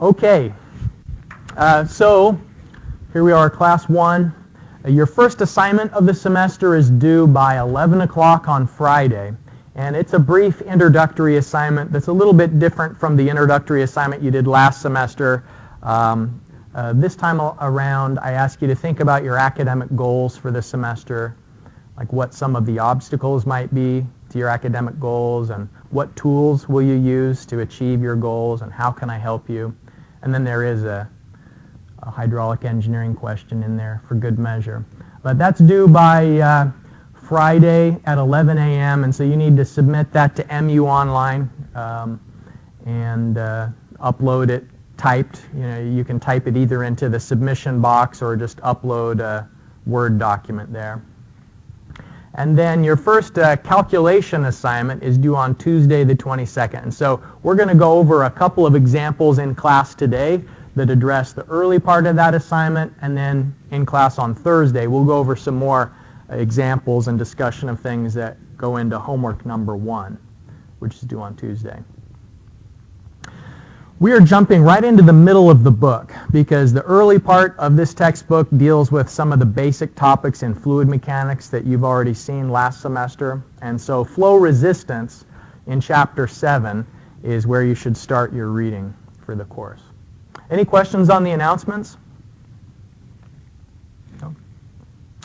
Okay, so here we are, Class 1. Your first assignment of the semester is due by 11 o'clock on Friday. And it's a brief introductory assignment that's a little bit different from the introductory assignment you did last semester. This time around, I ask you to think about your academic goals for the semester, like what some of the obstacles might be to your academic goals, and what tools will you use to achieve your goals, and how can I help you. And then there is a hydraulic engineering question in there for good measure. But that's due by Friday at 11 a.m., and so you need to submit that to MU Online and upload it typed. You can type it either into the submission box or just upload a Word document there. And then your first calculation assignment is due on Tuesday the 22nd. And so we're going to go over a couple of examples in class today that address the early part of that assignment, and then in class on Thursday we'll go over some more examples and discussion of things that go into homework number 1, which is due on Tuesday. We are jumping right into the middle of the book because the early part of this textbook deals with some of the basic topics in fluid mechanics that you've already seen last semester. And so flow resistance in Chapter 7 is where you should start your reading for the course. Any questions on the announcements? No?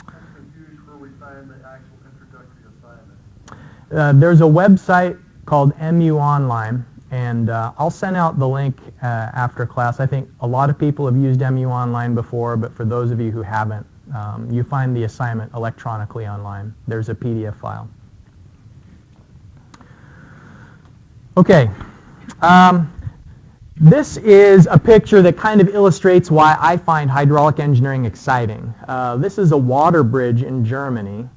I'm confused where we find the actual introductory assignment. There's a website called MU Online. And I'll send out the link after class. I think a lot of people have used MU Online before, but for those of you who haven't, you find the assignment electronically online. There's a PDF file. Okay. This is a picture that kind of illustrates why I find hydraulic engineering exciting. This is a water bridge in Germany,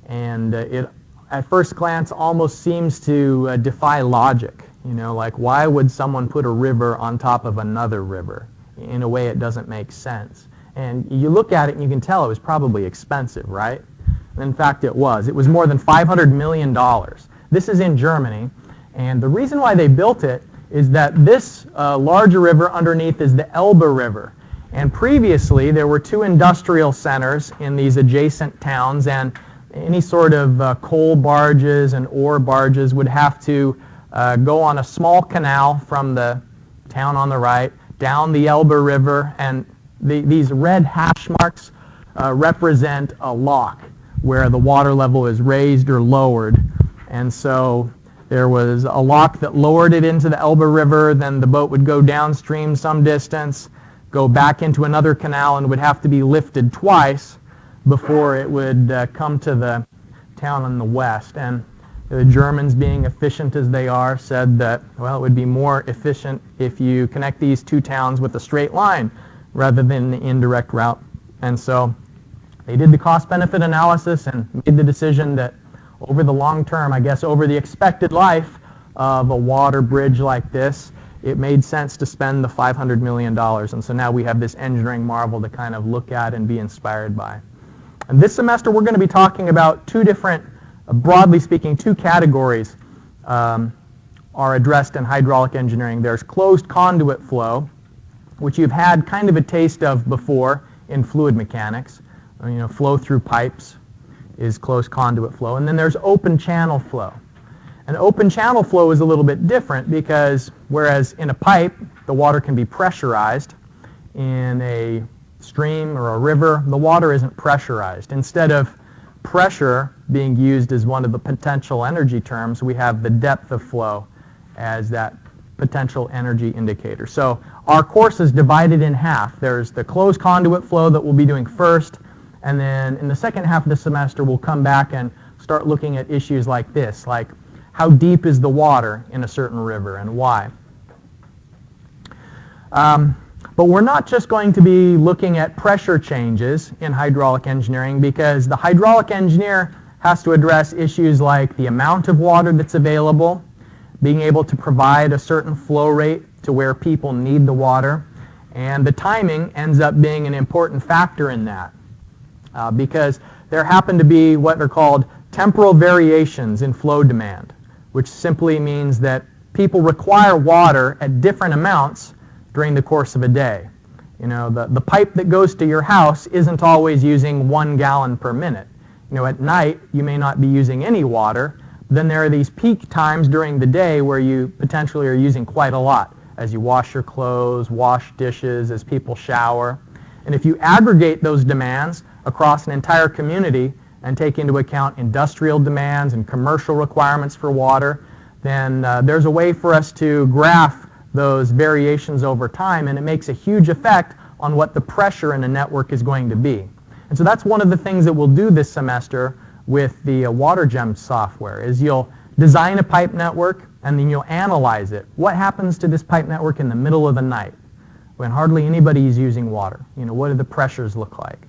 and it, at first glance, almost seems to defy logic. Like why would someone put a river on top of another river? In a way, it doesn't make sense. And you look at it and you can tell it was probably expensive, right? And in fact, it was. It was more than $500 million. This is in Germany. And the reason why they built it is that this larger river underneath is the Elbe River. And previously, there were 2 industrial centers in these adjacent towns, and any sort of coal barges and ore barges would have to go on a small canal from the town on the right down the Elbe River, and these red hash marks represent a lock where the water level is raised or lowered. And so there was a lock that lowered it into the Elbe River, then the boat would go downstream some distance, go back into another canal, and would have to be lifted twice before it would come to the town on the west. And the Germans, being efficient as they are, said that, well, it would be more efficient if you connect these 2 towns with a straight line rather than the indirect route. And so they did the cost-benefit analysis and made the decision that over the long term, I guess over the expected life of a water bridge like this, it made sense to spend the $500 million. And so now we have this engineering marvel to kind of look at and be inspired by. And this semester we're going to be talking about 2 different, broadly speaking, 2 categories are addressed in hydraulic engineering. There's closed conduit flow, which you've had kind of a taste of before in fluid mechanics. Flow through pipes is closed conduit flow. And then there's open channel flow. And open channel flow is a little bit different because whereas in a pipe the water can be pressurized, in a stream or a river the water isn't pressurized. Instead of pressure being used as one of the potential energy terms, we have the depth of flow as that potential energy indicator. So our course is divided in half. There's the closed conduit flow that we'll be doing first, and then in the second half of the semester we'll come back and start looking at issues like this, like how deep is the water in a certain river and why. But we're not just going to be looking at pressure changes in hydraulic engineering, because the hydraulic engineer has to address issues like the amount of water that's available, being able to provide a certain flow rate to where people need the water, and the timing ends up being an important factor in that because there happen to be what are called temporal variations in flow demand, which simply means that people require water at different amounts during the course of a day. You know, the pipe that goes to your house isn't always using 1 gallon per minute. You know, at night you may not be using any water. Then there are these peak times during the day where you potentially are using quite a lot as you wash your clothes, wash dishes, as people shower. And if you aggregate those demands across an entire community and take into account industrial demands and commercial requirements for water, then there's a way for us to graph those variations over time, and it makes a huge effect on what the pressure in a network is going to be. And so that's one of the things that we'll do this semester with the WaterGem software, is you'll design a pipe network and then you'll analyze it. What happens to this pipe network in the middle of the night when hardly anybody is using water? You know, what do the pressures look like?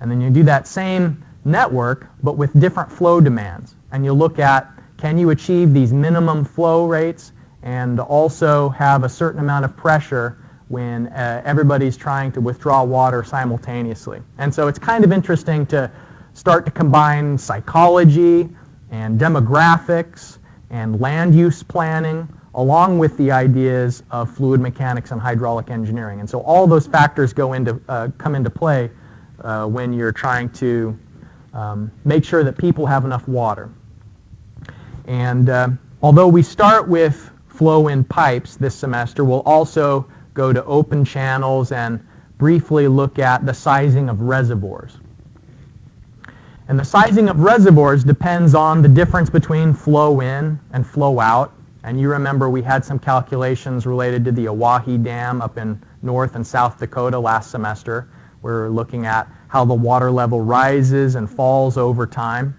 And then you do that same network but with different flow demands, and you'll look at, can you achieve these minimum flow rates and also have a certain amount of pressure when everybody's trying to withdraw water simultaneously. And so it's kind of interesting to start to combine psychology and demographics and land use planning along with the ideas of fluid mechanics and hydraulic engineering. And so all those factors come into play when you're trying to make sure that people have enough water. And although we start with flow in pipes this semester, we'll also go to open channels and briefly look at the sizing of reservoirs. And the sizing of reservoirs depends on the difference between flow in and flow out. And you remember we had some calculations related to the Oahe Dam up in North and South Dakota last semester. We're looking at how the water level rises and falls over time.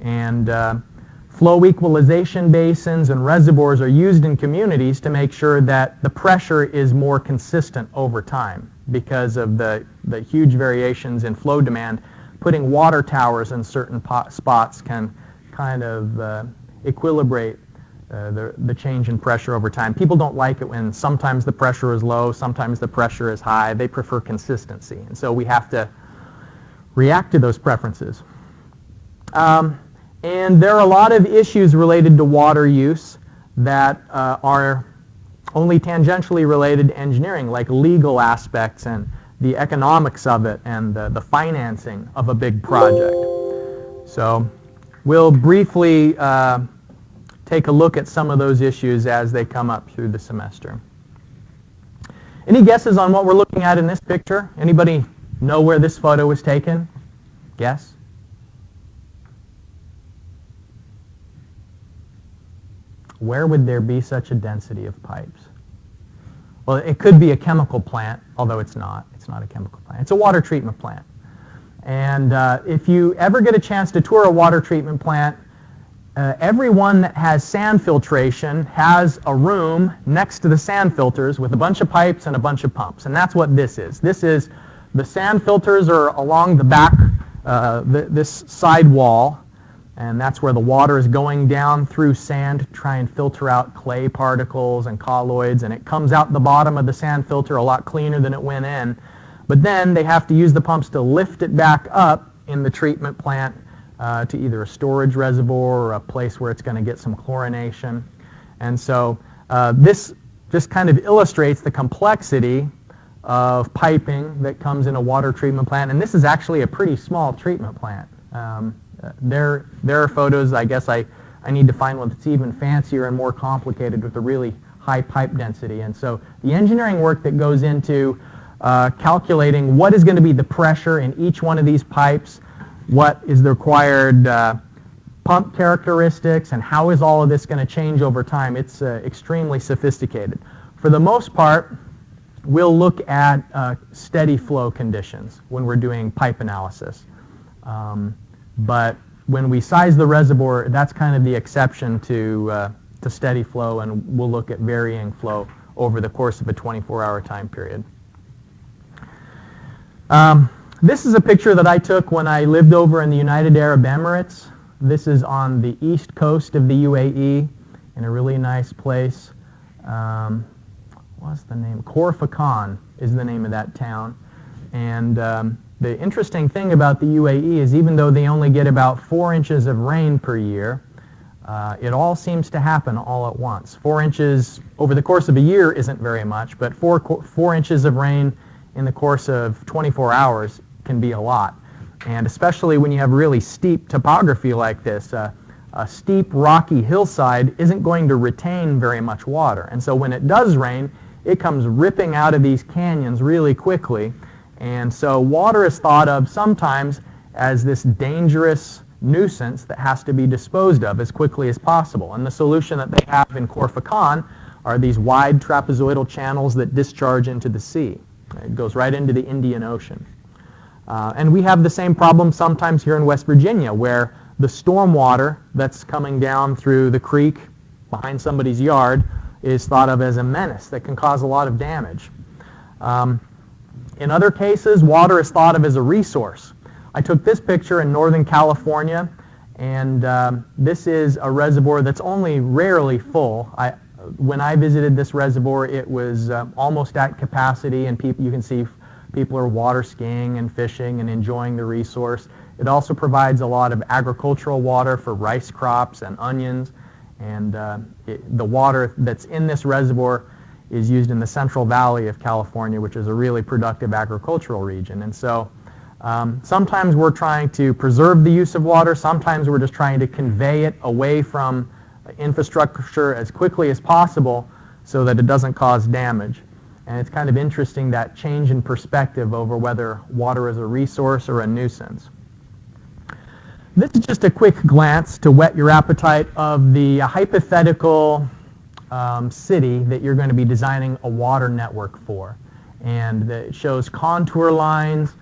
And flow equalization basins and reservoirs are used in communities to make sure that the pressure is more consistent over time because of the huge variations in flow demand. Putting water towers in certain spots can kind of equilibrate the change in pressure over time. People don't like it when sometimes the pressure is low, sometimes the pressure is high. They prefer consistency. And so we have to react to those preferences. And there are a lot of issues related to water use that are only tangentially related to engineering, like legal aspects and the economics of it and the financing of a big project. So we'll briefly take a look at some of those issues as they come up through the semester. Any guesses on what we're looking at in this picture? Anybody know where this photo was taken? Guess? Where would there be such a density of pipes? Well, it could be a chemical plant, although it's not. It's not a chemical plant. It's a water treatment plant. And if you ever get a chance to tour a water treatment plant, everyone that has sand filtration has a room next to the sand filters with a bunch of pipes and a bunch of pumps. And that's what this is. This is, the sand filters are along the back, this side wall. And that's where the water is going down through sand to try and filter out clay particles and colloids, and it comes out the bottom of the sand filter a lot cleaner than it went in. But then they have to use the pumps to lift it back up in the treatment plant to either a storage reservoir or a place where it's going to get some chlorination. And so this just kind of illustrates the complexity of piping that comes in a water treatment plant. And this is actually a pretty small treatment plant. There are photos, I guess I need to find one that's even fancier and more complicated with a really high pipe density. And so the engineering work that goes into calculating what is going to be the pressure in each one of these pipes, what is the required pump characteristics, and how is all of this going to change over time, it's extremely sophisticated. For the most part, we'll look at steady flow conditions when we're doing pipe analysis. But when we size the reservoir, that's kind of the exception to steady flow, and we'll look at varying flow over the course of a 24-hour time period. This is a picture that I took when I lived over in the United Arab Emirates. This is on the east coast of the UAE in a really nice place. What's the name? Khor Fakkan is the name of that town. And the interesting thing about the UAE is even though they only get about 4 inches of rain per year, It all seems to happen all at once. 4 inches over the course of a year isn't very much, but 4 inches of rain in the course of 24 hours can be a lot. And especially when you have really steep topography like this, a steep rocky hillside isn't going to retain very much water. And so when it does rain, it comes ripping out of these canyons really quickly. And so water is thought of sometimes as this dangerous nuisance that has to be disposed of as quickly as possible. And the solution that they have in Khor Fakkan are these wide trapezoidal channels that discharge into the sea. It goes right into the Indian Ocean. And we have the same problem sometimes here in West Virginia, where the storm water that's coming down through the creek behind somebody's yard is thought of as a menace that can cause a lot of damage. In other cases, water is thought of as a resource. I took this picture in Northern California, and this is a reservoir that's only rarely full. When I visited this reservoir, it was almost at capacity, and you can see people are water skiing and fishing and enjoying the resource. It also provides a lot of agricultural water for rice crops and onions, and the water that's in this reservoir is used in the Central Valley of California, which is a really productive agricultural region. And so sometimes we're trying to preserve the use of water, sometimes we're just trying to convey it away from infrastructure as quickly as possible so that it doesn't cause damage. And it's kind of interesting, that change in perspective over whether water is a resource or a nuisance. This is just a quick glance to whet your appetite of the hypothetical city that you're going to be designing a water network for. And it shows contour lines,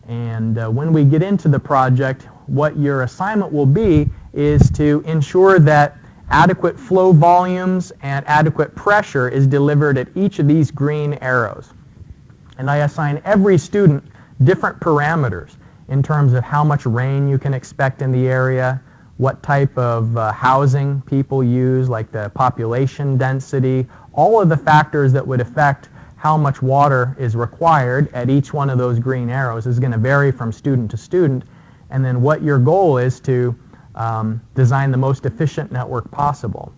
and when we get into the project, what your assignment will be is to ensure that adequate flow volumes and adequate pressure is delivered at each of these green arrows. And I assign every student different parameters in terms of how much rain you can expect in the area, what type of housing people use, like the population density, all of the factors that would affect how much water is required at each one of those green arrows is going to vary from student to student. And then what your goal is to design the most efficient network possible,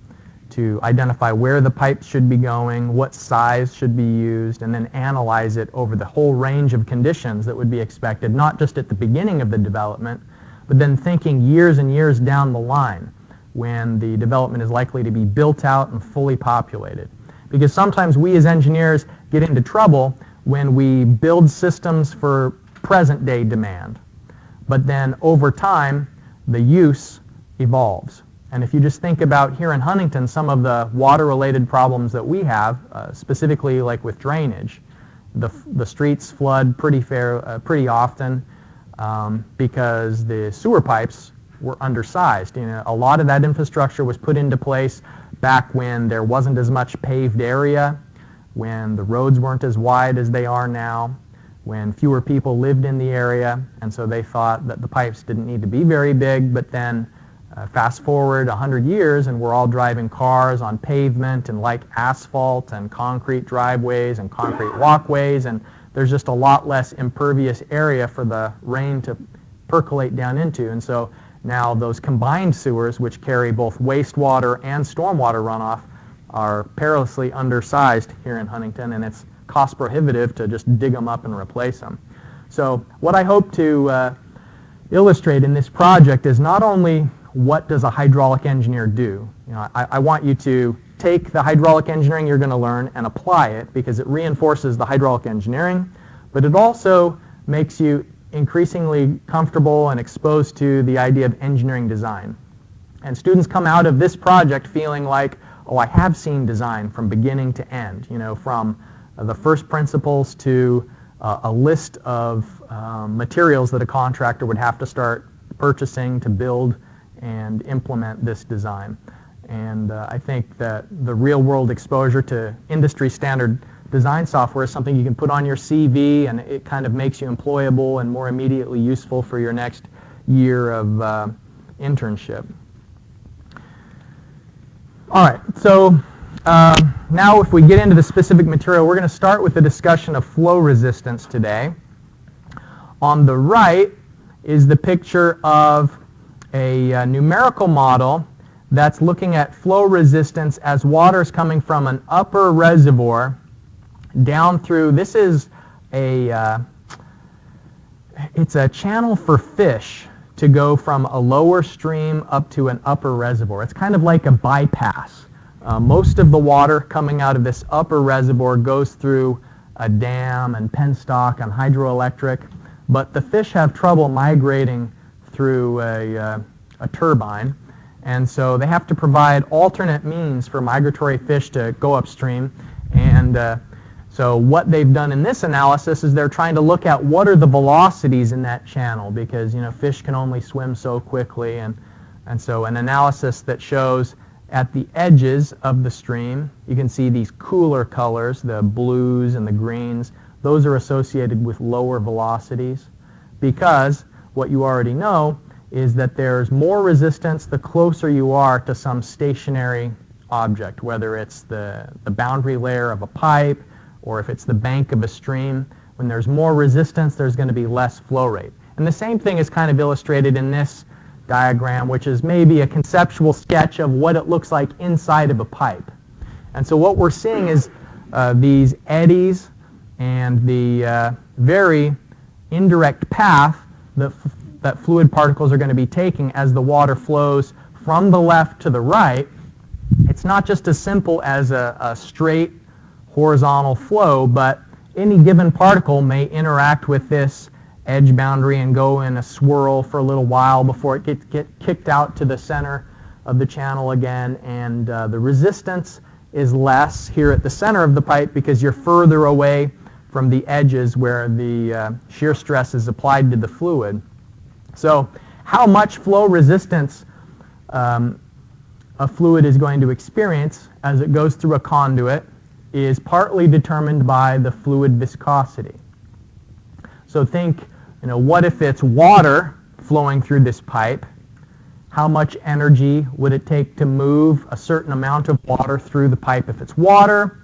to identify where the pipes should be going, what size should be used, and then analyze it over the whole range of conditions that would be expected, not just at the beginning of the development, but then thinking years and years down the line when the development is likely to be built out and fully populated. Because sometimes we as engineers get into trouble when we build systems for present-day demand, but then over time the use evolves. And if you just think about here in Huntington, some of the water-related problems that we have, specifically like with drainage, the streets flood pretty often because the sewer pipes were undersized. You know, a lot of that infrastructure was put into place back when there wasn't as much paved area, when the roads weren't as wide as they are now, when fewer people lived in the area, and so they thought that the pipes didn't need to be very big. But then fast forward 100 years and we're all driving cars on pavement and like asphalt and concrete driveways and concrete walkways, and there's just a lot less impervious area for the rain to percolate down into. And so now those combined sewers, which carry both wastewater and stormwater runoff, are perilously undersized here in Huntington, and it's cost prohibitive to just dig them up and replace them. So what I hope to illustrate in this project is not only what does a hydraulic engineer do. You know, I want you to take the hydraulic engineering you're going to learn and apply it, because it reinforces the hydraulic engineering, but it also makes you increasingly comfortable and exposed to the idea of engineering design. And students come out of this project feeling like, oh, I have seen design from beginning to end, you know, from the first principles to a list of materials that a contractor would have to start purchasing to build and implement this design. And I think that the real-world exposure to industry-standard design software is something you can put on your CV, and it kind of makes you employable and more immediately useful for your next year of internship. All right, so now if we get into the specific material, we're going to start with a discussion of flow resistance today. On the right is the picture of a numerical model that's looking at flow resistance as water is coming from an upper reservoir down through, this is it's a channel for fish to go from a lower stream up to an upper reservoir. It's kind of like a bypass. Most of the water coming out of this upper reservoir goes through a dam and penstock and hydroelectric, but the fish have trouble migrating through a turbine, and so they have to provide alternate means for migratory fish to go upstream. And so what they've done in this analysis is they're trying to look at what are the velocities in that channel, because fish can only swim so quickly, and so an analysis that shows at the edges of the stream, you can see these cooler colors, the blues and the greens. Those are associated with lower velocities, because what you already know is that there's more resistance the closer you are to some stationary object, whether it's the boundary layer of a pipe or if it's the bank of a stream. When there's more resistance, there's going to be less flow rate. And the same thing is kind of illustrated in this diagram, which is maybe a conceptual sketch of what it looks like inside of a pipe. And so what we're seeing is these eddies and the very indirect path that fluid particles are going to be taking as the water flows from the left to the right. It's not just as simple as a straight horizontal flow, but any given particle may interact with this edge boundary and go in a swirl for a little while before it gets kicked out to the center of the channel again, and the resistance is less here at the center of the pipe because you're further away from the edges where the shear stress is applied to the fluid. So how much flow resistance a fluid is going to experience as it goes through a conduit is partly determined by the fluid viscosity. So think, what if it's water flowing through this pipe? How much energy would it take to move a certain amount of water through the pipe if it's water?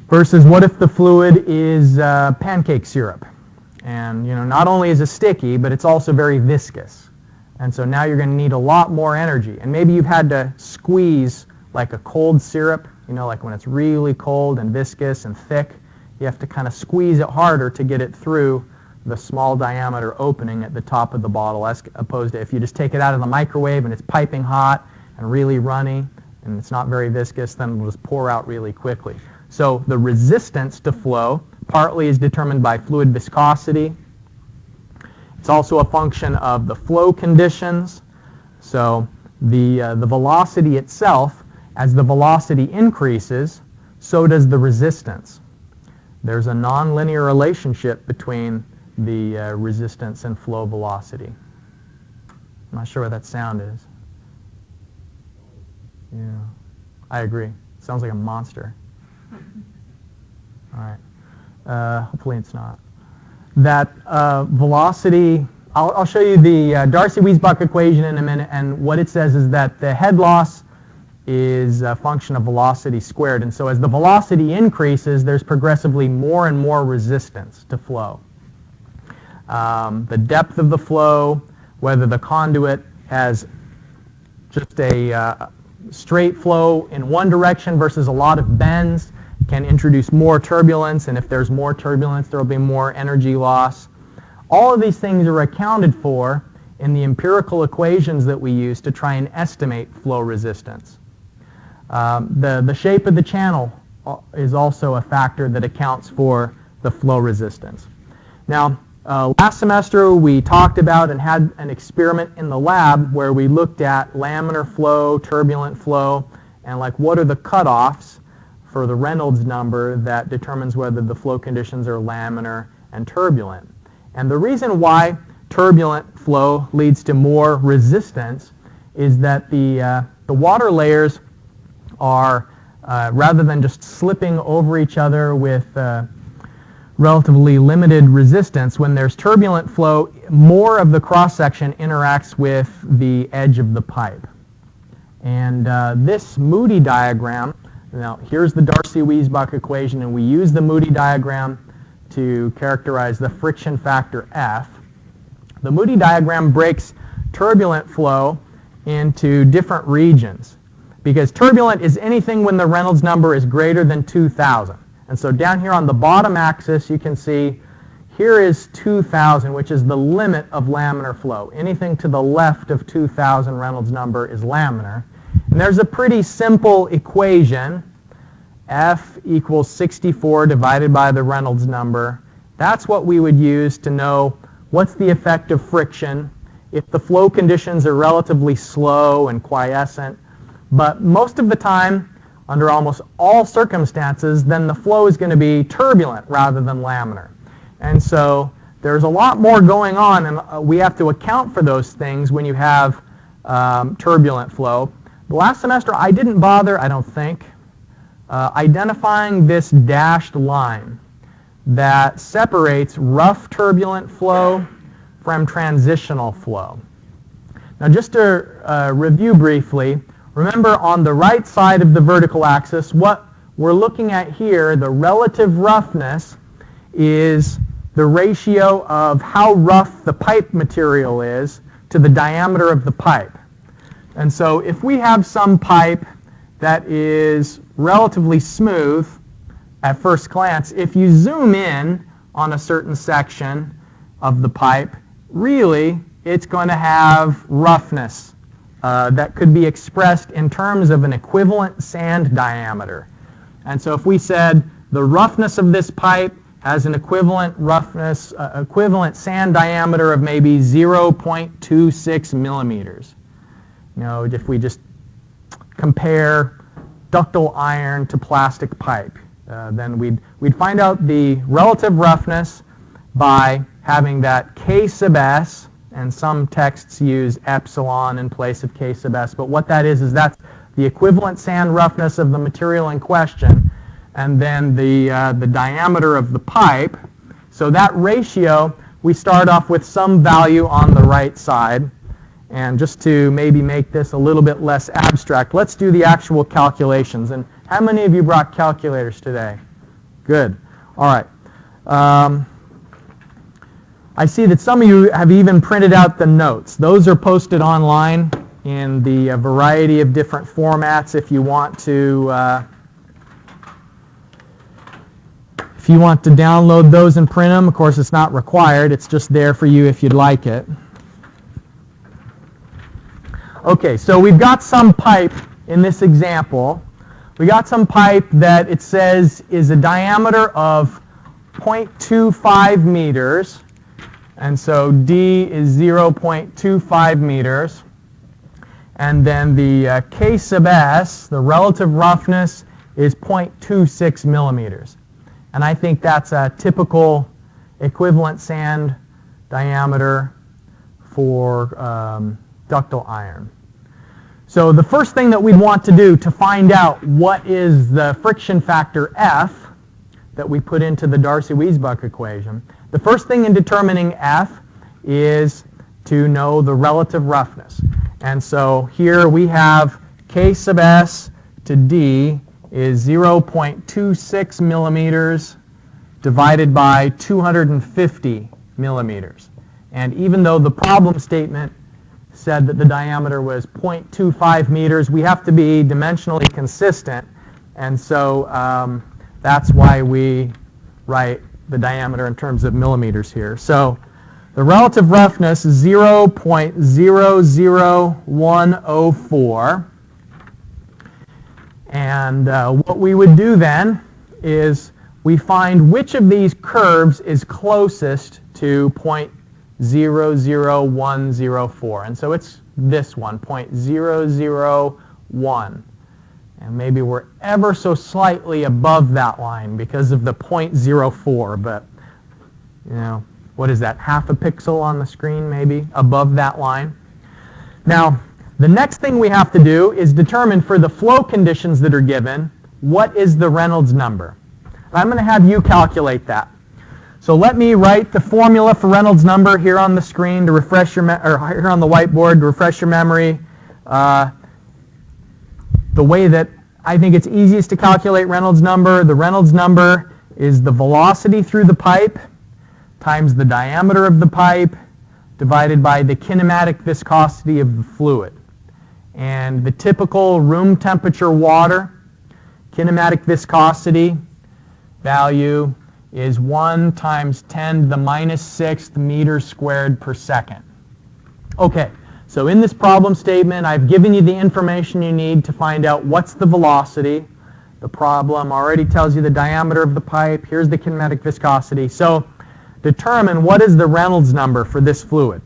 Versus what if the fluid is pancake syrup? And not only is it sticky, but it's also very viscous. And so now you're going to need a lot more energy. And maybe you've had to squeeze like a cold syrup, like when it's really cold and viscous and thick, you have to kind of squeeze it harder to get it through the small diameter opening at the top of the bottle, as opposed to if you just take it out of the microwave and it's piping hot and really runny and it's not very viscous, then it'll just pour out really quickly. So the resistance to flow partly is determined by fluid viscosity. It's also a function of the flow conditions. So the velocity itself, as the velocity increases, so does the resistance. There's a nonlinear relationship between the resistance and flow velocity. I'm not sure what that sound is. Yeah, I agree. Sounds like a monster. All right. Hopefully it's not. That velocity, I'll show you the Darcy-Weisbach equation in a minute, and what it says is that the head loss is a function of velocity squared. And so as the velocity increases, there's progressively more and more resistance to flow. The depth of the flow, whether the conduit has just a straight flow in one direction versus a lot of bends, can introduce more turbulence, and if there's more turbulence, there will be more energy loss. All of these things are accounted for in the empirical equations that we use to try and estimate flow resistance. The shape of the channel is also a factor that accounts for the flow resistance. Now, last semester we talked about and had an experiment in the lab where we looked at laminar flow, turbulent flow, and what are the cutoffs for the Reynolds number that determines whether the flow conditions are laminar and turbulent. And the reason why turbulent flow leads to more resistance is that the water layers are, rather than just slipping over each other with relatively limited resistance, when there's turbulent flow, more of the cross-section interacts with the edge of the pipe. And this Moody diagram, now here's the Darcy-Weisbach equation, and we use the Moody diagram to characterize the friction factor F. The Moody diagram breaks turbulent flow into different regions, because turbulent is anything when the Reynolds number is greater than 2,000. And so down here on the bottom axis, you can see here is 2,000, which is the limit of laminar flow. Anything to the left of 2,000 Reynolds number is laminar. And there's a pretty simple equation, F equals 64 divided by the Reynolds number. That's what we would use to know what's the effect of friction if the flow conditions are relatively slow and quiescent. But most of the time, under almost all circumstances, then the flow is going to be turbulent rather than laminar. And so there's a lot more going on, and we have to account for those things when you have turbulent flow. The last semester, I didn't bother, I don't think, identifying this dashed line that separates rough turbulent flow from transitional flow. Now just to review briefly, remember on the right side of the vertical axis, what we're looking at here, the relative roughness, is the ratio of how rough the pipe material is to the diameter of the pipe. And so if we have some pipe that is relatively smooth at first glance, if you zoom in on a certain section of the pipe, really it's going to have roughness that could be expressed in terms of an equivalent sand diameter. And so if we said the roughness of this pipe has an equivalent roughness, equivalent sand diameter of maybe 0.26 millimeters. You know, if we just compare ductile iron to plastic pipe, then we'd find out the relative roughness by having that K sub s, and some texts use epsilon in place of K sub s, but what that is that's the equivalent sand roughness of the material in question, and then the diameter of the pipe. So that ratio, we start off with some value on the right side. And just to maybe make this a little bit less abstract, let's do the actual calculations. And how many of you brought calculators today? Good. All right. I see that some of you have even printed out the notes. Those are posted online in the variety of different formats if you want to download those and print them. Of course, it's not required. It's just there for you if you'd like it. Okay, so we've got some pipe in this example. We got some pipe that it says is a diameter of 0.25 meters. And so D is 0.25 meters. And then the K sub s, the relative roughness, is 0.26 millimeters. And I think that's a typical equivalent sand diameter for ductile iron. So the first thing that we'd want to do to find out what is the friction factor F that we put into the Darcy-Weisbach equation, the first thing in determining F is to know the relative roughness. And so here we have K sub s to D is 0.26 millimeters divided by 250 millimeters. And even though the problem statement said that the diameter was 0.25 meters, we have to be dimensionally consistent, and so that's why we write the diameter in terms of millimeters here. So the relative roughness is 0.00104, and what we would do then is we find which of these curves is closest to 0.00104. And so it's this one, 0.001. And maybe we're ever so slightly above that line because of the 0.04, but you know, what is that, half a pixel on the screen maybe above that line? Now, the next thing we have to do is determine for the flow conditions that are given, what is the Reynolds number? I'm going to have you calculate that. So let me write the formula for Reynolds number here on the screen to refresh your or here on the whiteboard to refresh your memory. The way that I think it's easiest to calculate Reynolds number, the Reynolds number is the velocity through the pipe times the diameter of the pipe divided by the kinematic viscosity of the fluid. And the typical room temperature water kinematic viscosity value is 1 times 10 to the minus 6th meters squared per second. Okay, so in this problem statement, I've given you the information you need to find out what's the velocity. The problem already tells you the diameter of the pipe. Here's the kinematic viscosity. So determine what is the Reynolds number for this fluid.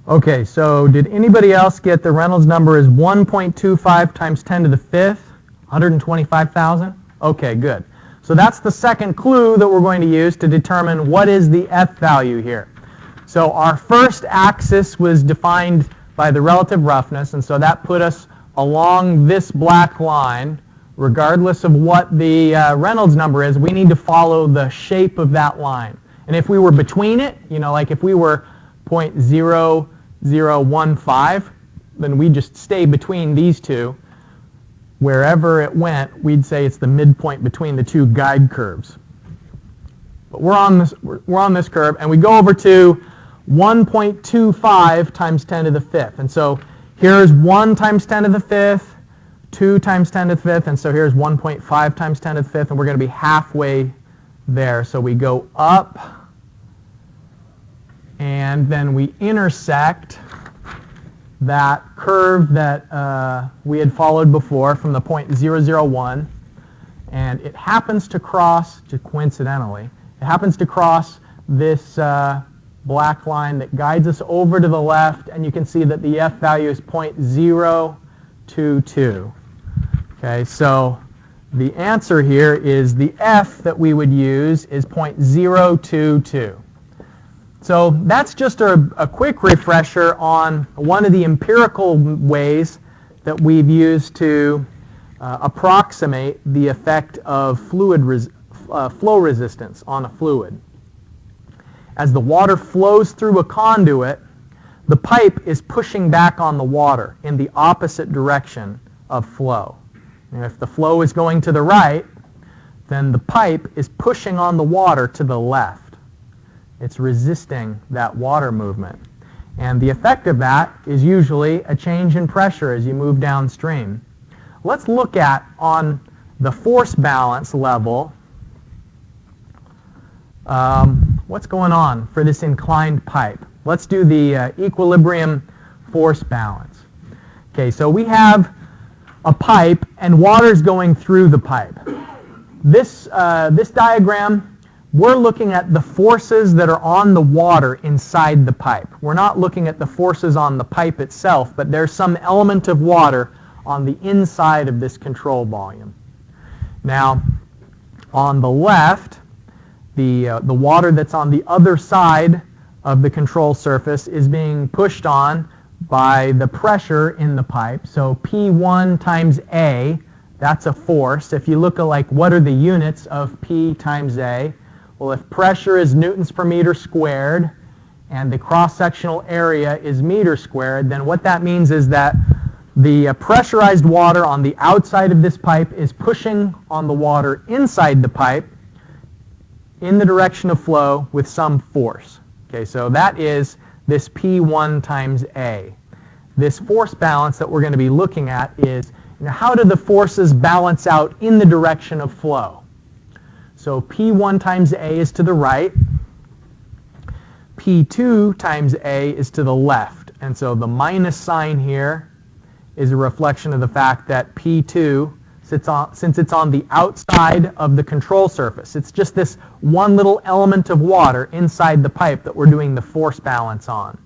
Okay, so did anybody else get the Reynolds number is 1.25 times 10 to the 5th, 125,000? Okay, good. So that's the second clue that we're going to use to determine what is the F value here. So our first axis was defined by the relative roughness, and so that put us along this black line. Regardless of what the Reynolds number is, we need to follow the shape of that line. And if we were between it, like if we were 0.0015, then we just stay between these two. Wherever it went, we'd say it's the midpoint between the two guide curves. But we're on this curve, and we go over to 1.25 times 10 to the 5th. And so here's 1 times 10 to the 5th, 2 times 10 to the 5th, and so here's 1.5 times 10 to the 5th, and we're going to be halfway there. So we go up, and then we intersect that curve that we had followed before from the point 001, and it happens to cross, just coincidentally, it happens to cross this black line that guides us over to the left, and you can see that the F value is 0.022. Okay, so the answer here is the F that we would use is 0.022. So that's just a quick refresher on one of the empirical ways that we've used to approximate the effect of flow resistance on a fluid. As the water flows through a conduit, the pipe is pushing back on the water in the opposite direction of flow. And if the flow is going to the right, then the pipe is pushing on the water to the left. It's resisting that water movement. And the effect of that is usually a change in pressure as you move downstream. Let's look at, on the force balance level, what's going on for this inclined pipe. Let's do the equilibrium force balance. Okay, so we have a pipe and water's going through the pipe. This diagram, we're looking at the forces that are on the water inside the pipe. We're not looking at the forces on the pipe itself, but there's some element of water on the inside of this control volume. Now, on the left, the water that's on the other side of the control surface is being pushed on by the pressure in the pipe. So P1 times A, that's a force. If you look at like what are the units of P times A, well, if pressure is newtons per meter squared and the cross-sectional area is meters squared, then what that means is that the pressurized water on the outside of this pipe is pushing on the water inside the pipe in the direction of flow with some force. Okay, so that is this P1 times A. This force balance that we're going to be looking at is, how do the forces balance out in the direction of flow? So P1 times A is to the right. P2 times A is to the left. And so the minus sign here is a reflection of the fact that P2, since it's on the outside of the control surface, it's just this one little element of water inside the pipe that we're doing the force balance on.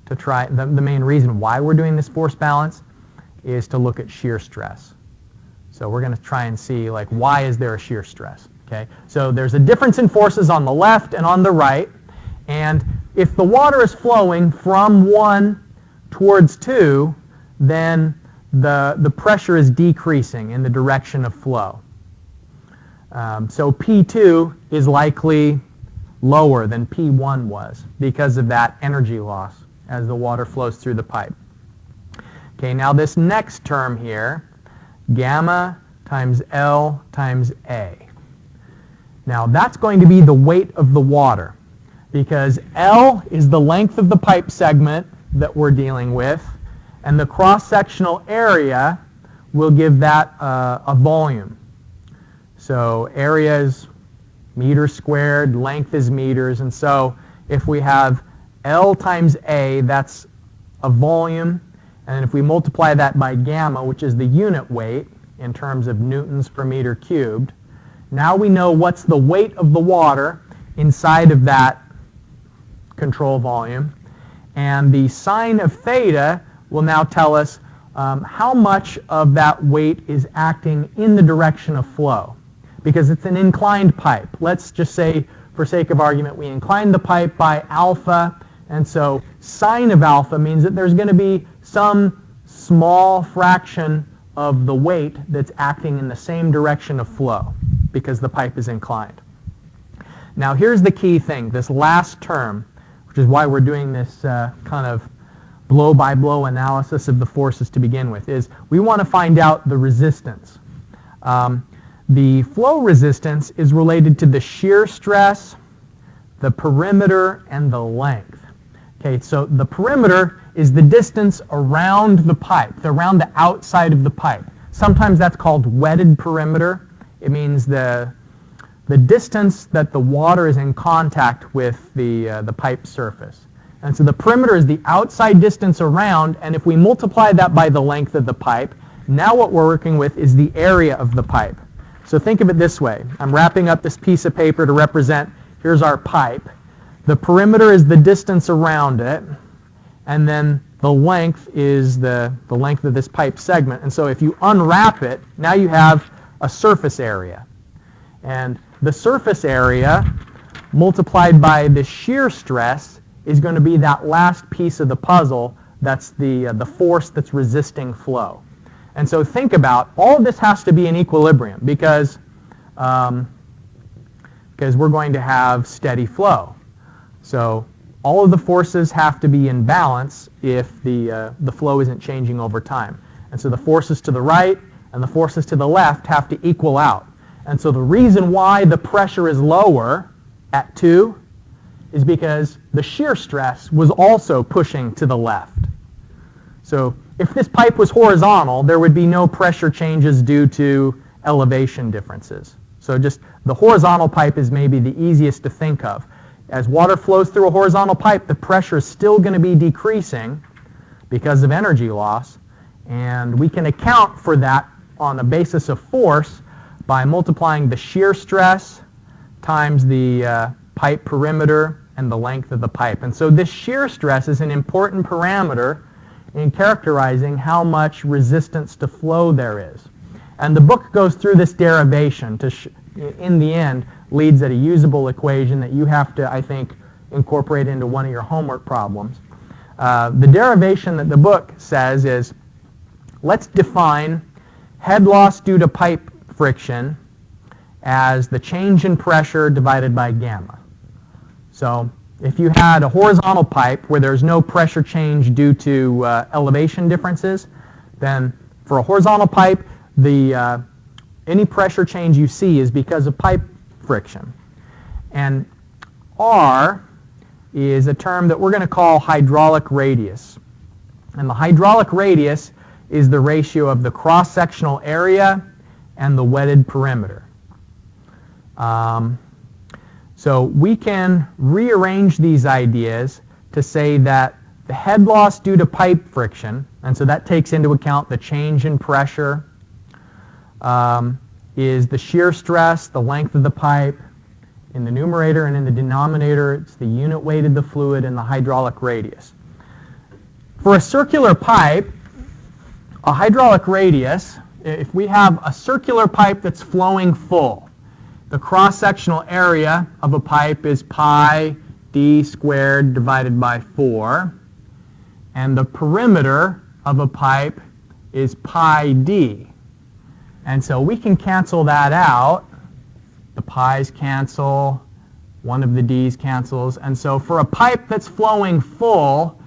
To try, the main reason why we're doing this force balance is to look at shear stress. So we're going to try and see, like, why is there a shear stress? Okay, so there's a difference in forces on the left and on the right, and if the water is flowing from 1 towards 2, then the pressure is decreasing in the direction of flow. So P2 is likely lower than P1 was because of that energy loss as the water flows through the pipe. Okay, now this next term here, gamma times L times A. Now that's going to be the weight of the water, because L is the length of the pipe segment that we're dealing with, and the cross-sectional area will give that a volume. So area is meters squared, length is meters, and so if we have L times A, that's a volume, and if we multiply that by gamma, which is the unit weight in terms of newtons per meter cubed, now we know what's the weight of the water inside of that control volume, and the sine of theta will now tell us how much of that weight is acting in the direction of flow, because it's an inclined pipe. Let's just say, for sake of argument, we incline the pipe by alpha, and so sine of alpha means that there's going to be some small fraction of the weight that's acting in the same direction of flow because the pipe is inclined. Now here's the key thing, this last term, which is why we're doing this kind of blow-by-blow analysis of the forces to begin with, is we want to find out the resistance. The flow resistance is related to the shear stress, the perimeter, and the length. Okay, so the perimeter is the distance around the pipe, around the outside of the pipe. Sometimes that's called wetted perimeter. It means the distance that the water is in contact with the pipe surface. And so the perimeter is the outside distance around, and if we multiply that by the length of the pipe, now what we're working with is the area of the pipe. So think of it this way. I'm wrapping up this piece of paper to represent, here's our pipe. The perimeter is the distance around it, and then the length is the length of this pipe segment. And so if you unwrap it, now you have a surface area. And the surface area multiplied by the shear stress is going to be that last piece of the puzzle that's the force that's resisting flow. And so think about, all of this has to be in equilibrium because we're going to have steady flow. So all of the forces have to be in balance if the flow isn't changing over time. And so the forces to the right and the forces to the left have to equal out. And so the reason why the pressure is lower at 2 is because the shear stress was also pushing to the left. So if this pipe was horizontal, there would be no pressure changes due to elevation differences. So just the horizontal pipe is maybe the easiest to think of. As water flows through a horizontal pipe, the pressure is still going to be decreasing because of energy loss, and we can account for that on a basis of force by multiplying the shear stress times the pipe perimeter and the length of the pipe. And so this shear stress is an important parameter in characterizing how much resistance to flow there is. And the book goes through this derivation to, in the end, leads at a usable equation that you have to, I think, incorporate into one of your homework problems. The derivation that the book says is, let's define head loss due to pipe friction as the change in pressure divided by gamma. So if you had a horizontal pipe where there's no pressure change due to elevation differences, then for a horizontal pipe, any pressure change you see is because of pipe friction. And R is a term that we're going to call hydraulic radius. And the hydraulic radius is the ratio of the cross-sectional area and the wetted perimeter. So we can rearrange these ideas to say that the head loss due to pipe friction, and so that takes into account the change in pressure, is the shear stress, the length of the pipe. In the numerator and in the denominator, it's the unit weight of the fluid and the hydraulic radius. For a circular pipe, a hydraulic radius, if we have a circular pipe that's flowing full, the cross-sectional area of a pipe is pi d squared divided by 4, and the perimeter of a pipe is pi d. And so we can cancel that out. The pi's cancel, one of the d's cancels, and so for a pipe that's flowing full,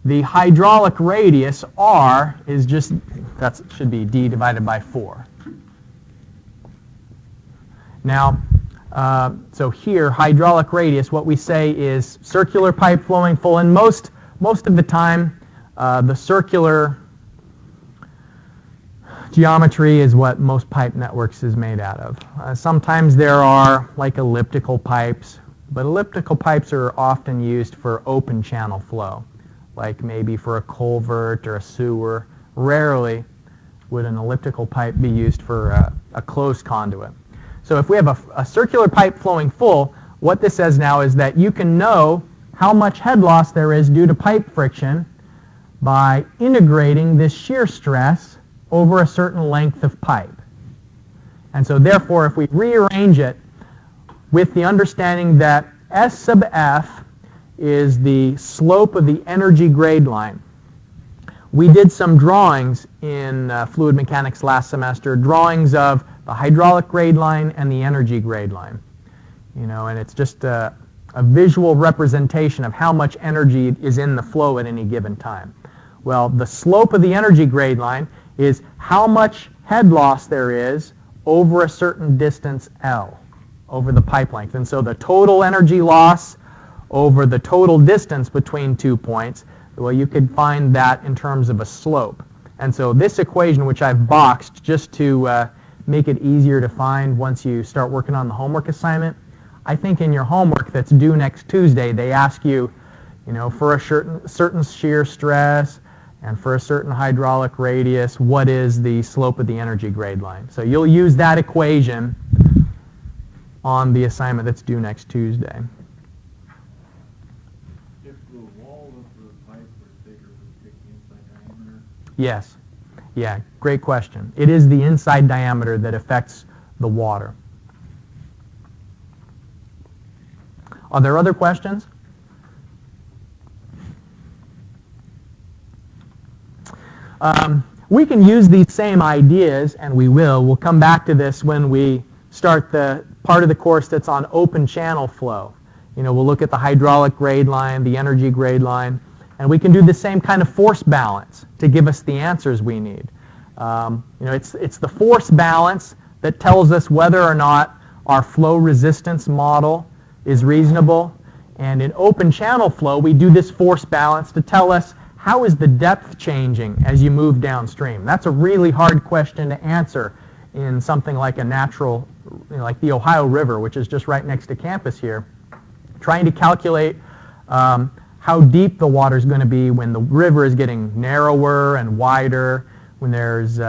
the hydraulic radius, R, is just, that should be d divided by 4. Now, so here, hydraulic radius, what we say is circular pipe flowing full, and most of the time, the circular geometry is what most pipe networks is made out of. Sometimes there are like elliptical pipes, but elliptical pipes are often used for open channel flow, like maybe for a culvert or a sewer. Rarely would an elliptical pipe be used for a closed conduit. So if we have a circular pipe flowing full, what this says now is that you can know how much head loss there is due to pipe friction by integrating this shear stress over a certain length of pipe. And so therefore, if we rearrange it with the understanding that S sub F is the slope of the energy grade line. We did some drawings in fluid mechanics last semester, drawings of the hydraulic grade line and the energy grade line. You know, and it's just a visual representation of how much energy is in the flow at any given time. Well, the slope of the energy grade line is how much head loss there is over a certain distance L, over the pipe length. And so the total energy loss over the total distance between 2 points, well, you could find that in terms of a slope. And so this equation, which I've boxed just to make it easier to find once you start working on the homework assignment, I think in your homework that's due next Tuesday, they ask you, you know, for a certain shear stress and for a certain hydraulic radius, what is the slope of the energy grade line? So you'll use that equation on the assignment that's due next Tuesday. If the wall of the pipe was bigger, would it take the inside diameter? Yes. Yeah, great question. It is the inside diameter that affects the water. Are there other questions? We can use these same ideas, and we will. We'll come back to this when we start the part of the course that's on open channel flow. You know, we'll look at the hydraulic grade line, the energy grade line, and we can do the same kind of force balance to give us the answers we need. You know, it's the force balance that tells us whether or not our flow resistance model is reasonable. And in open channel flow, we do this force balance to tell us how is the depth changing as you move downstream. That's a really hard question to answer in something like a natural, you know, like the Ohio River, which is just right next to campus here. Trying to calculate how deep the water is going to be when the river is getting narrower and wider, when there's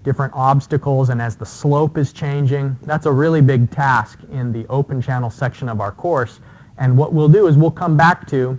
different obstacles and as the slope is changing. That's a really big task in the open channel section of our course. And what we'll do is we'll come back to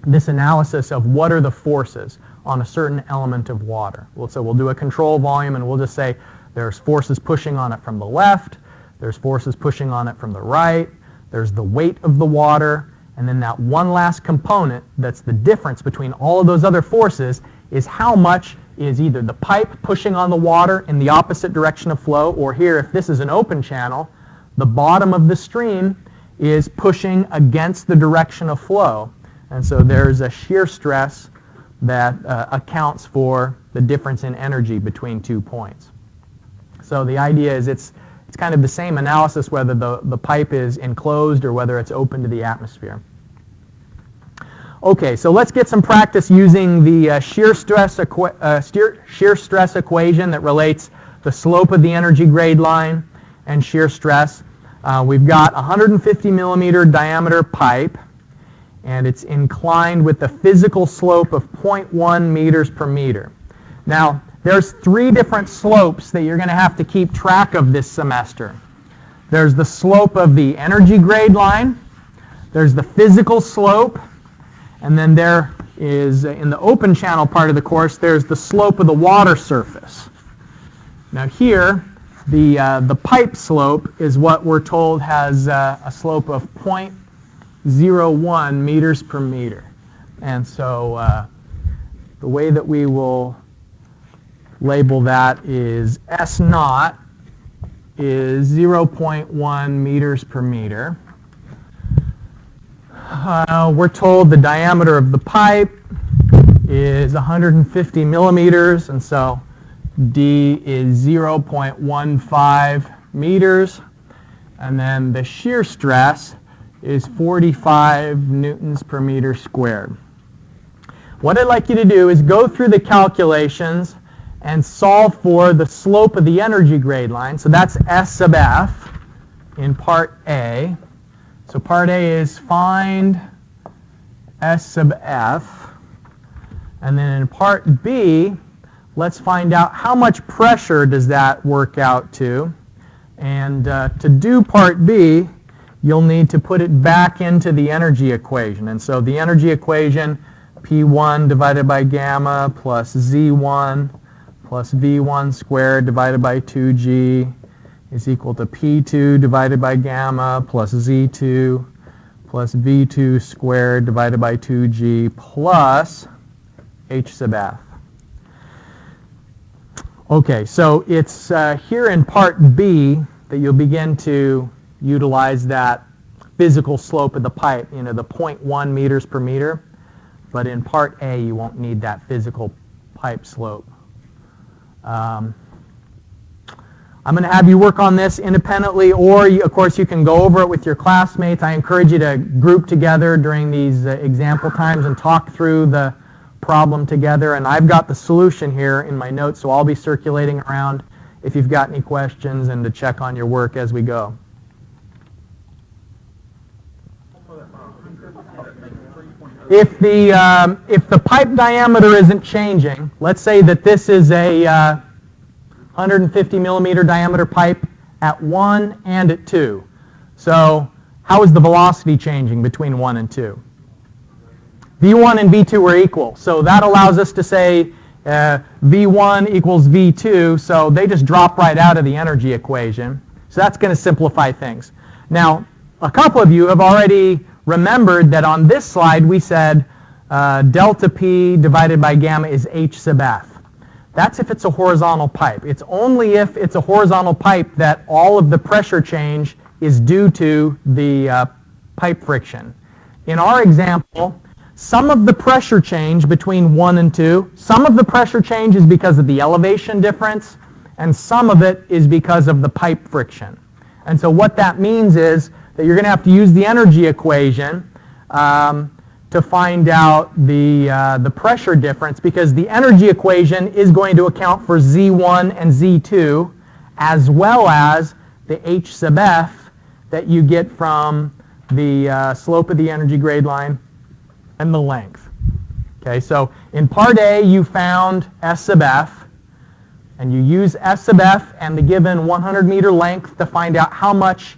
this analysis of what are the forces on a certain element of water. So we'll do a control volume and we'll just say There's forces pushing on it from the left. There's forces pushing on it from the right. There's the weight of the water. And then that one last component that's the difference between all of those other forces is how much is either the pipe pushing on the water in the opposite direction of flow, or here, if this is an open channel, the bottom of the stream is pushing against the direction of flow. And so there's a shear stress that accounts for the difference in energy between 2 points. So the idea is it's kind of the same analysis whether the pipe is enclosed or whether it's open to the atmosphere. Okay, so let's get some practice using the shear stress equation that relates the slope of the energy grade line and shear stress. We've got a 150 millimeter diameter pipe, and it's inclined with the physical slope of 0.1 meters per meter. Now, there's 3 different slopes that you're going to have to keep track of this semester. There's the slope of the energy grade line, there's the physical slope, and then there is, in the open channel part of the course, there's the slope of the water surface. Now here, the pipe slope is what we're told has a slope of 0.01 meters per meter. And so the way that we will label that is S naught is 0.1 meters per meter. We're told the diameter of the pipe is 150 millimeters, and so D is 0.15 meters. And then the shear stress is 45 newtons per meter squared. What I'd like you to do is go through the calculations and solve for the slope of the energy grade line. So that's S sub F in part A. So part A is find S sub F. And then in part B, let's find out how much pressure does that work out to. And to do part B, you'll need to put it back into the energy equation. And so the energy equation, P1 divided by gamma plus Z1 plus V1 squared divided by 2G is equal to P2 divided by gamma plus Z2 plus V2 squared divided by 2G plus H sub F. Okay, so it's here in part B that you'll begin to utilize that physical slope of the pipe, the 0.1 meters per meter. But in part A, you won't need that physical pipe slope. I'm going to have you work on this independently, or of course you can go over it with your classmates. I encourage you to group together during these example times and talk through the problem together. And I've got the solution here in my notes, so I'll be circulating around if you've got any questions and to check on your work as we go. If the pipe diameter isn't changing, let's say that this is a 150 millimeter diameter pipe at 1 and at 2. So how is the velocity changing between 1 and 2? V1 and V2 are equal. So that allows us to say V1 equals V2. So they just drop right out of the energy equation. So that's going to simplify things. Now, a couple of you have already remembered that on this slide we said delta P divided by gamma is H sub F. That's if it's a horizontal pipe. It's only if it's a horizontal pipe that all of the pressure change is due to the pipe friction. In our example, some of the pressure change between 1 and 2, some of the pressure change is because of the elevation difference, and some of it is because of the pipe friction. And so what that means is that you're going to have to use the energy equation to find out the pressure difference, because the energy equation is going to account for Z1 and Z2 as well as the H sub F that you get from the slope of the energy grade line and the length. Okay, so in part A you found S sub F, and you use S sub F and the given 100 meter length to find out how much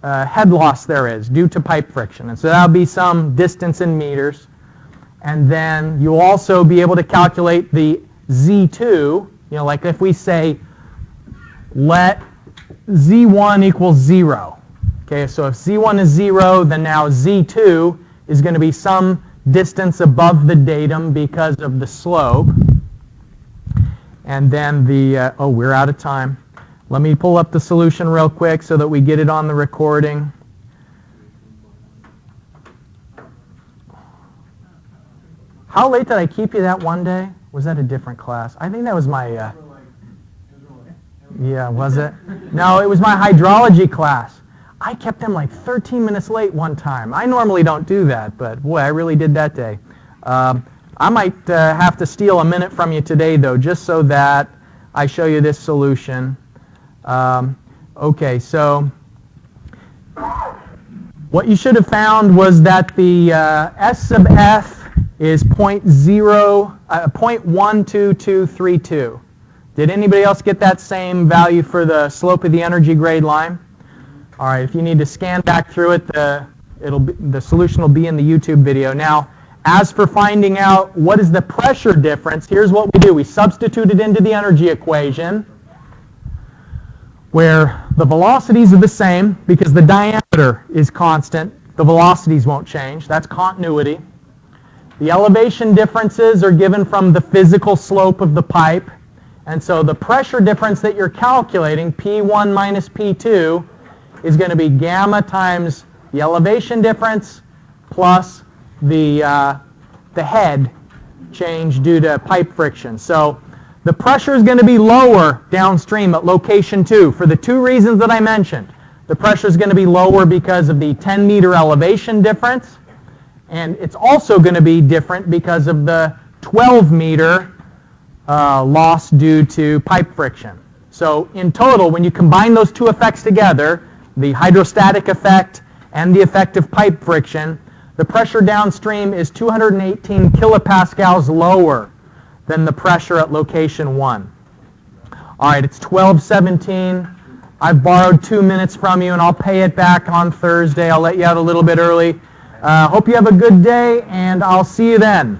head loss there is due to pipe friction. And so that'll be some distance in meters. And then you'll also be able to calculate the Z2, like if we say let Z1 equals 0. Okay, so if Z1 is 0, then now Z2 is going to be some distance above the datum because of the slope. And then the, oh, we're out of time. Let me pull up the solution real quick so that we get it on the recording. How late did I keep you that one day? Was that a different class? I think that was my, yeah, was it? No, it was my hydrology class. I kept them like 13 minutes late one time. I normally don't do that, but boy, I really did that day. I might have to steal a minute from you today, though, just so that I show you this solution. Okay, so what you should have found was that the S sub F is 0.12232. Did anybody else get that same value for the slope of the energy grade line? All right, if you need to scan back through it, the solution will be in the YouTube video. Now, as for finding out what is the pressure difference, here's what we do. We substitute it into the energy equation, where the velocities are the same because the diameter is constant. The velocities won't change. That's continuity. The elevation differences are given from the physical slope of the pipe. And so the pressure difference that you're calculating, P1 minus P2, is going to be gamma times the elevation difference plus the head change due to pipe friction. So the pressure is going to be lower downstream at location 2 for the two reasons that I mentioned. The pressure is going to be lower because of the 10-meter elevation difference, and it's also going to be different because of the 12-meter loss due to pipe friction. So in total, when you combine those two effects together, the hydrostatic effect and the effect of pipe friction, the pressure downstream is 218 kilopascals lower than the pressure at location 1. All right, it's 12:17. I've borrowed 2 minutes from you, and I'll pay it back on Thursday. I'll let you out a little bit early. Hope you have a good day, and I'll see you then.